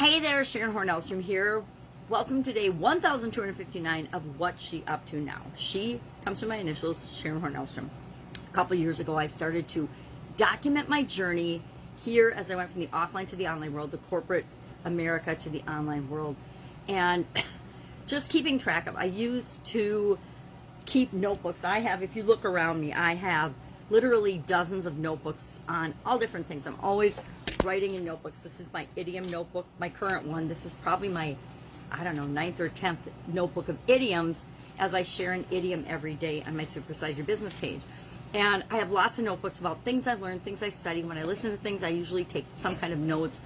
Hey there, Sharon Horne-Ellstrom here. Welcome to day 1259 of What's She Up To Now. She comes from my initials, Sharon Horne-Ellstrom. A couple years ago, I started to document my journey here as I went from the offline to the online world, the corporate America to the online world, and just keeping track of. I used to keep notebooks. I have, if you look around me, I have literally dozens of notebooks on all different things. I'm always writing in notebooks. This is my idiom notebook, my current one. This is probably my, I don't know, 9th or 10th notebook of idioms, as I share an idiom every day on my Supersize Your Business page. And I have lots of notebooks about things I learned, things I study. When I listen to things, I usually take some kind of notes.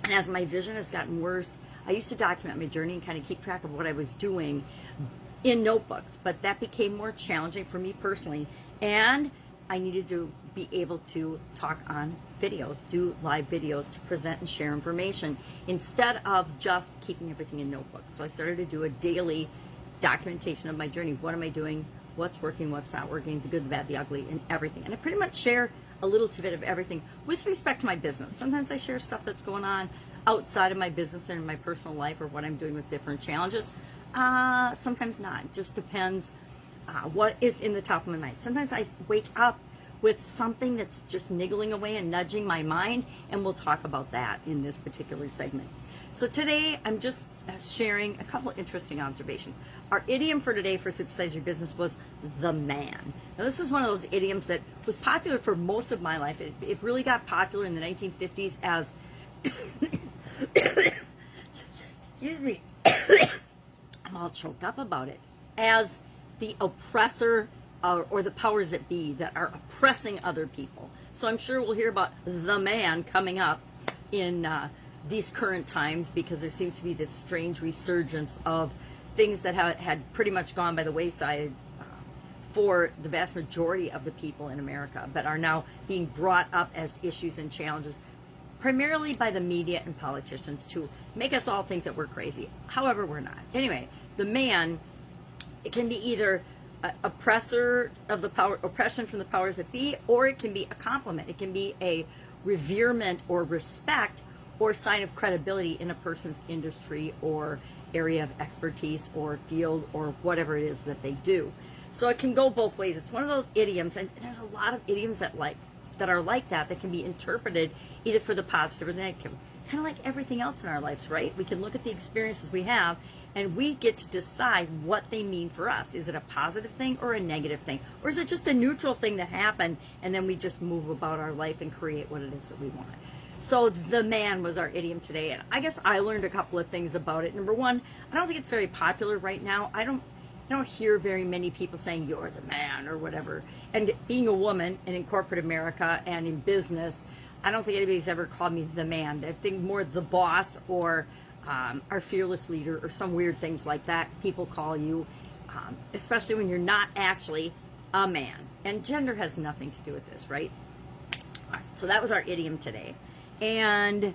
And as my vision has gotten worse, I used to document my journey and kind of keep track of what I was doing in notebooks. But that became more challenging for me personally. And I needed to be able to talk on videos, do live videos to present and share information instead of just keeping everything in notebooks. So I started to do a daily documentation of my journey. What am I doing? What's working? What's not working? The good, the bad, the ugly, and everything. And I pretty much share a little tidbit of everything with respect to my business. Sometimes I share stuff that's going on outside of my business and in my personal life or what I'm doing with different challenges. Sometimes not. It just depends what is in the top of my mind. Sometimes I wake up with something that's just niggling away and nudging my mind, and we'll talk about that in this particular segment. So today, I'm just sharing a couple of interesting observations. Our idiom for today for Supersize Your Business was the man. Now, this is one of those idioms that was popular for most of my life. It really got popular in the 1950s as, excuse me, I'm all choked up about it, as the oppressor or the powers that be that are oppressing other people. So I'm sure we'll hear about the man coming up in these current times, because there seems to be this strange resurgence of things that had pretty much gone by the wayside for the vast majority of the people in America, but are now being brought up as issues and challenges, primarily by the media and politicians, to make us all think that we're crazy. However, we're not. Anyway, the man, it can be either oppressor of the power, oppression from the powers that be, or it can be a compliment. It can be a reverement or respect or sign of credibility in a person's industry or area of expertise or field or whatever it is that they do. So it can go both ways. It's one of those idioms, and there's a lot of idioms that are like that can be interpreted either for the positive or the negative. Kind of like everything else in our lives, right? We can look at the experiences we have and we get to decide what they mean for us. Is it a positive thing or a negative thing? Or is it just a neutral thing that happened and then we just move about our life and create what it is that we want? So the man was our idiom today, and I guess I learned a couple of things about it. Number one, I don't think it's very popular right now. I don't hear very many people saying you're the man or whatever. And being a woman and in corporate America and in business, I don't think anybody's ever called me the man. I think more the boss or our fearless leader or some weird things like that people call you, especially when you're not actually a man. And gender has nothing to do with this, right? All right, so that was our idiom today. And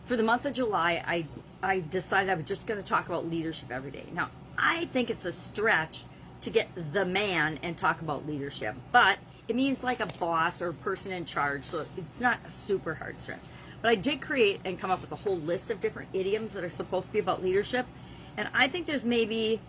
for the month of July, I decided I was just going to talk about leadership every day. Now, I think it's a stretch to get the man and talk about leadership, but it means like a boss or a person in charge, so it's not a super hard stretch. But I did create and come up with a whole list of different idioms that are supposed to be about leadership, and I think there's maybe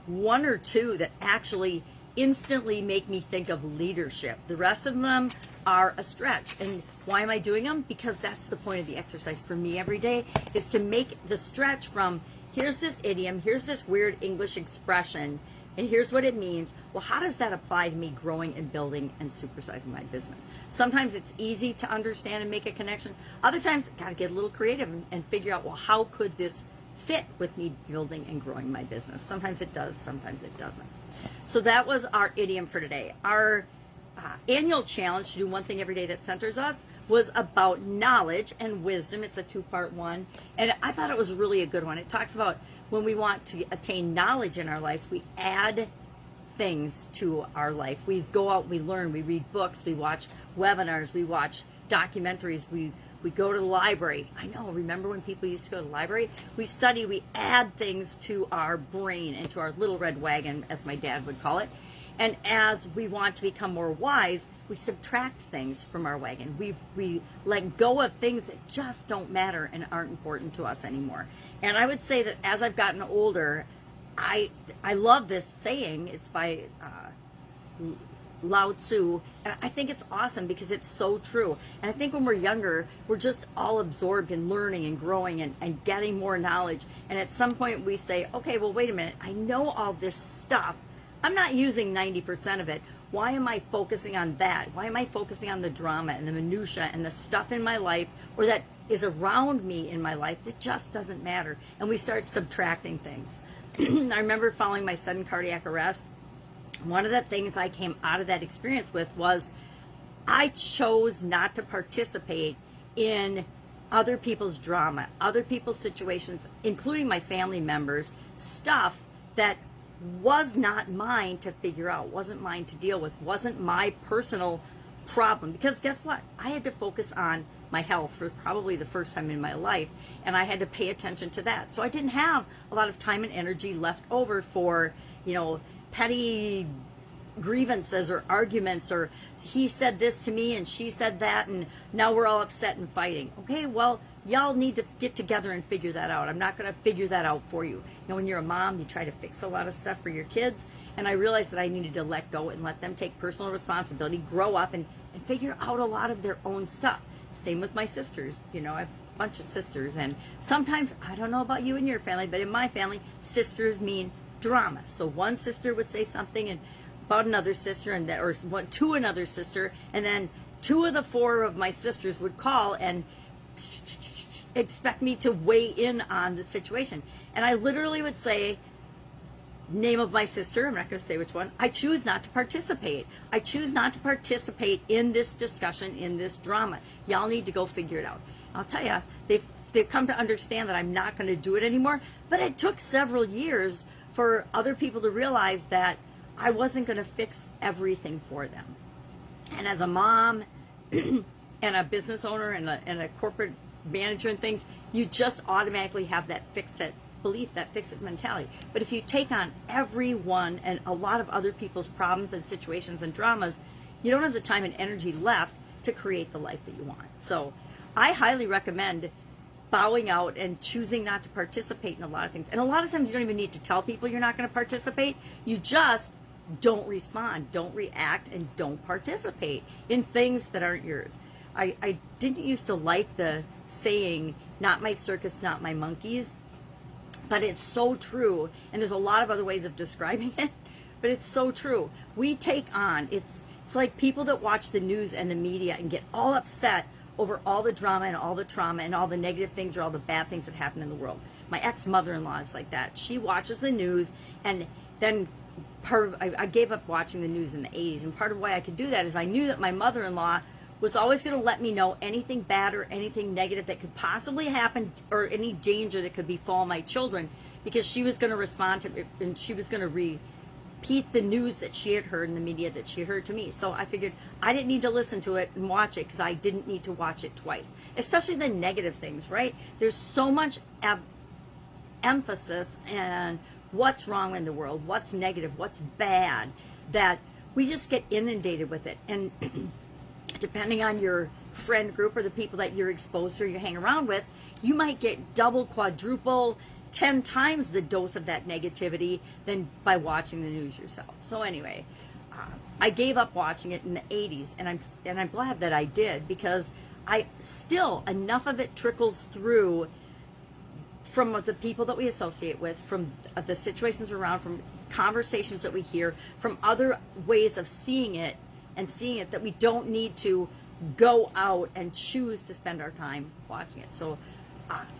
one or two that actually instantly make me think of leadership. The rest of them are a stretch. And why am I doing them? Because that's the point of the exercise for me every day, is to make the stretch from here's this idiom, here's this weird English expression, and here's what it means. Well, how does that apply to me growing and building and supersizing my business? Sometimes it's easy to understand and make a connection. Other times, got to get a little creative and figure out, well, how could this fit with me building and growing my business? Sometimes it does, sometimes it doesn't. So that was our idiom for today. Our annual challenge to do one thing every day that centers us was about knowledge and wisdom. It's a two-part one, and I thought it was really a good one. It talks about when we want to attain knowledge in our lives, we add things to our life. We go out, we learn, we read books, we watch webinars, we watch documentaries, we go to the library. I know, remember when people used to go to the library? We study, we add things to our brain and to our little red wagon, as my dad would call it. And as we want to become more wise, we subtract things from our wagon. We let go of things that just don't matter and aren't important to us anymore. And I would say that as I've gotten older, I love this saying. It's by Lao Tzu, and I think it's awesome because it's so true. And I think when we're younger, we're just all absorbed in learning and growing and getting more knowledge. And at some point we say, okay, well, wait a minute, I know all this stuff. I'm not using 90% of it. Why am I focusing on that? Why am I focusing on the drama and the minutia and the stuff in my life or that is around me in my life that just doesn't matter? And we start subtracting things. I remember following my sudden cardiac arrest. One of the things I came out of that experience with was I chose not to participate in other people's drama, other people's situations, including my family members, stuff that was not mine to figure out, wasn't mine to deal with, wasn't my personal problem. Because guess what? I had to focus on my health for probably the first time in my life, and I had to pay attention to that. So I didn't have a lot of time and energy left over for, petty grievances or arguments, or he said this to me and she said that, and now we're all upset and fighting. Okay, well, y'all need to get together and figure that out. I'm not going to figure that out for you. When you're a mom, you try to fix a lot of stuff for your kids, and I realized that I needed to let go and let them take personal responsibility, grow up, and figure out a lot of their own stuff. Same with my sisters. I have a bunch of sisters, and sometimes, I don't know about you and your family, but in my family, sisters mean drama. So one sister would say something about another sister, or to another sister, and then 2 of the 4 of my sisters would call and expect me to weigh in on the situation. And I literally would say, name of my sister, I'm not going to say which one, I choose not to participate. I choose not to participate in this discussion, in this drama. Y'all need to go figure it out. I'll tell you, they've come to understand that I'm not going to do it anymore, but it took several years for other people to realize that I wasn't going to fix everything for them. And as a mom and a business owner and a corporate manager and things, you just automatically have that fix-it belief, that fix-it mentality. But if you take on everyone and a lot of other people's problems and situations and dramas, you don't have the time and energy left to create the life that you want. So I highly recommend bowing out and choosing not to participate in a lot of things. And a lot of times you don't even need to tell people you're not going to participate. You just don't respond, don't react, and don't participate in things that aren't yours. I didn't used to like the saying, not my circus, not my monkeys, but it's so true. And there's a lot of other ways of describing it, but it's so true. We take on, it's like people that watch the news and the media and get all upset over all the drama and all the trauma and all the negative things or all the bad things that happen in the world. My ex-mother-in-law is like that. She watches the news, and then I gave up watching the news in the 80s, and part of why I could do that is I knew that my mother-in-law was always going to let me know anything bad or anything negative that could possibly happen or any danger that could befall my children, because she was going to respond to it, and she was going to repeat the news that she had heard in the media that she had heard to me. So I figured I didn't need to listen to it and watch it because I didn't need to watch it twice, especially the negative things, right? There's so much emphasis and what's wrong in the world, what's negative, what's bad, that we just get inundated with it. And depending on your friend group or the people that you're exposed to or you hang around with, you might get double, quadruple, 10 times the dose of that negativity than by watching the news yourself. So anyway, I gave up watching it in the 80s, and I'm glad that I did, because I still, enough of it trickles through from the people that we associate with, from the situations around, from conversations that we hear, from other ways of seeing it that we don't need to go out and choose to spend our time watching it. So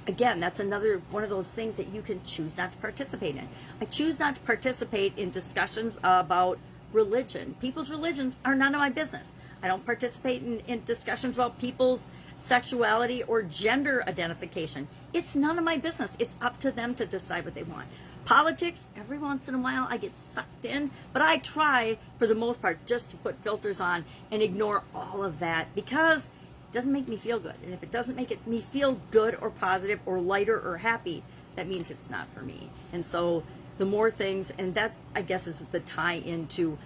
again, that's another one of those things that you can choose not to participate in. I choose not to participate in discussions about religion. People's religions are none of my business. I don't participate in discussions about people's sexuality or gender identification. It's none of my business. It's up to them to decide what they want. Politics, every once in a while I get sucked in, but I try for the most part just to put filters on and ignore all of that, because it doesn't make me feel good. And if it doesn't make me feel good or positive or lighter or happy, that means it's not for me. And so the more things, and that I guess is the tie into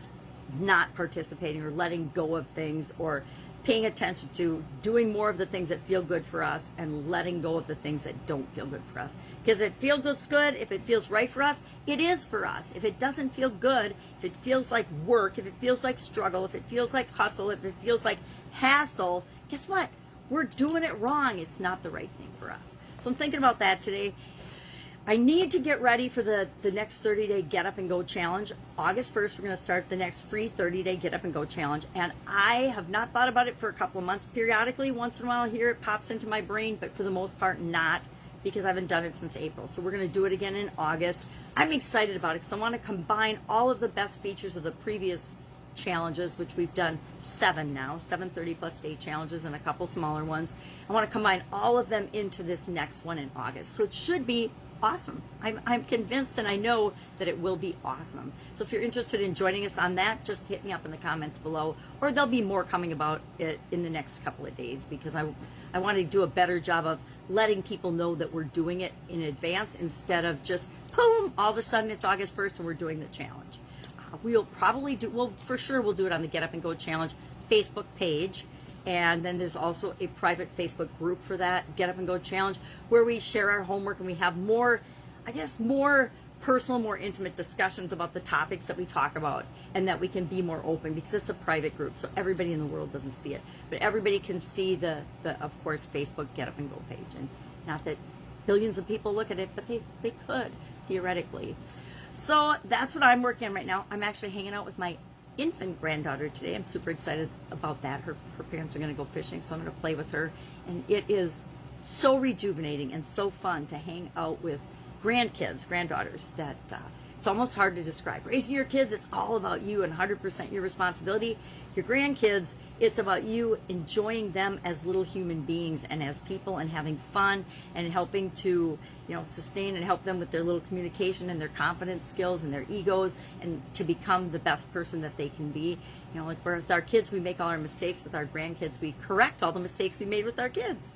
not participating or letting go of things, or paying attention to doing more of the things that feel good for us and letting go of the things that don't feel good for us. Because if it feels good, if it feels right for us, it is for us. If it doesn't feel good, if it feels like work, if it feels like struggle, if it feels like hustle, if it feels like hassle, guess what? We're doing it wrong. It's not the right thing for us. So I'm thinking about that today. I need to get ready for the next 30-day Get Up and Go Challenge. August 1st, we're going to start the next free 30-day Get Up and Go Challenge. And I have not thought about it for a couple of months. Periodically, once in a while here, it pops into my brain, but for the most part, not, because I haven't done it since April. So we're going to do it again in August. I'm excited about it because I want to combine all of the best features of the previous challenges, which we've done 7 now, 7 30-plus day challenges and a couple smaller ones. I want to combine all of them into this next one in August. So it should be awesome. I'm convinced, and I know that it will be awesome. So if you're interested in joining us on that, just hit me up in the comments below, or there'll be more coming about it in the next couple of days, because I want to do a better job of letting people know that we're doing it in advance, instead of just boom, all of a sudden it's August 1st and we're doing the challenge. We'll for sure do it on the Get Up and Go Challenge Facebook page. And then there's also a private Facebook group for that Get Up and Go Challenge, where we share our homework and we have more personal, more intimate discussions about the topics that we talk about, and that we can be more open, because it's a private group, so everybody in the world doesn't see it. But everybody can see the of course, Facebook Get Up and Go page. And not that billions of people look at it, but they could, theoretically. So that's what I'm working on right now. I'm actually hanging out with my infant granddaughter today. I'm super excited about that. Her parents are going to go fishing, so I'm going to play with her. And it is so rejuvenating and so fun to hang out with granddaughters, that it's almost hard to describe. Raising your kids, it's all about you and 100% your responsibility. Your grandkids, it's about you enjoying them as little human beings and as people, and having fun and helping to, sustain and help them with their little communication and their confidence skills and their egos, and to become the best person that they can be. Like with our kids, we make all our mistakes. With our grandkids, we correct all the mistakes we made with our kids.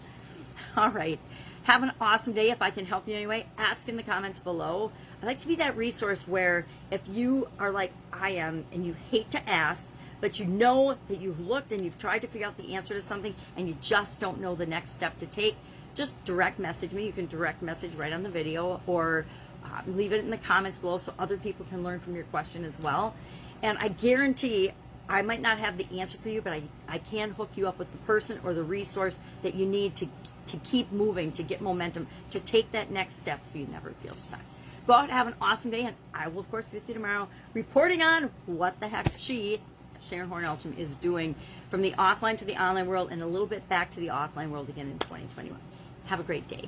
All right. Have an awesome day. If I can help you anyway, ask in the comments below. I like to be that resource where, if you are like I am and you hate to ask, but you know that you've looked and you've tried to figure out the answer to something and you just don't know the next step to take, just direct message me. You can direct message right on the video, or leave it in the comments below so other people can learn from your question as well. And I guarantee I might not have the answer for you, but I can hook you up with the person or the resource that you need to keep moving, to get momentum, to take that next step so you never feel stuck. Go out and have an awesome day, and I will, of course, be with you tomorrow, reporting on what the heck Sharon Horne-Ellstrom, is doing from the offline to the online world, and a little bit back to the offline world again in 2021. Have a great day.